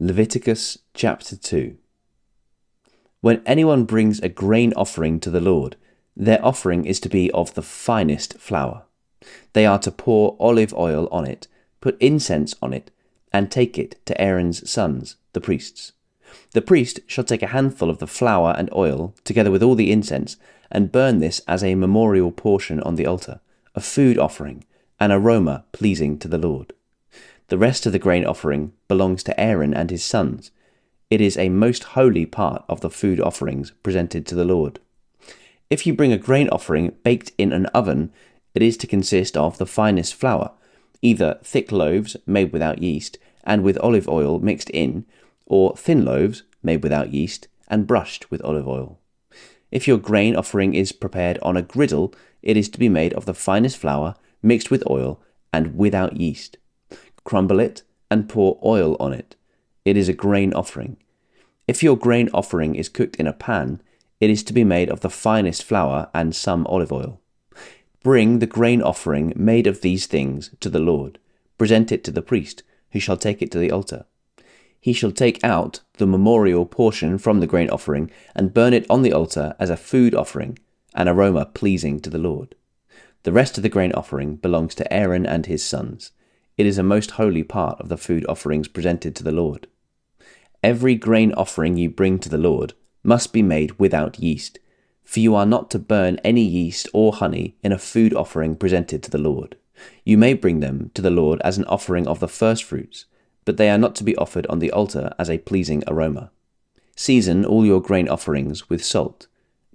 Leviticus chapter 2. When anyone brings a grain offering to the Lord, their offering is to be of the finest flour. They are to pour olive oil on it, put incense on it, and take it to Aaron's sons, the priests. The priest shall take a handful of the flour and oil, together with all the incense, and burn this as a memorial portion on the altar, a food offering, an aroma pleasing to the Lord. The rest of the grain offering belongs to Aaron and his sons. It is a most holy part of the food offerings presented to the Lord. If you bring a grain offering baked in an oven, it is to consist of the finest flour, either thick loaves made without yeast and with olive oil mixed in, or thin loaves made without yeast and brushed with olive oil. If your grain offering is prepared on a griddle, it is to be made of the finest flour mixed with oil and without yeast. Crumble it and pour oil on it. It is a grain offering. If your grain offering is cooked in a pan, it is to be made of the finest flour and some olive oil. Bring the grain offering made of these things to the Lord. Present it to the priest, who shall take it to the altar. He shall take out the memorial portion from the grain offering and burn it on the altar as a food offering, an aroma pleasing to the Lord. The rest of the grain offering belongs to Aaron and his sons. It is a most holy part of the food offerings presented to the Lord. Every grain offering you bring to the Lord must be made without yeast, for you are not to burn any yeast or honey in a food offering presented to the Lord. You may bring them to the Lord as an offering of the firstfruits, but they are not to be offered on the altar as a pleasing aroma. Season all your grain offerings with salt.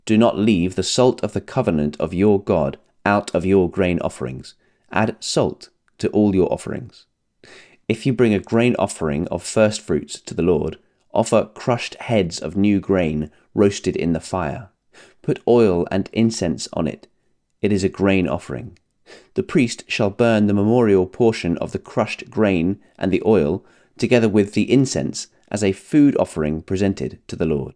Do not leave the salt of the covenant of your God out of your grain offerings. Add salt to all your offerings. If you bring a grain offering of first fruits to the Lord, offer crushed heads of new grain roasted in the fire. Put oil and incense on it. It is a grain offering. The priest shall burn the memorial portion of the crushed grain and the oil, together with the incense, as a food offering presented to the Lord.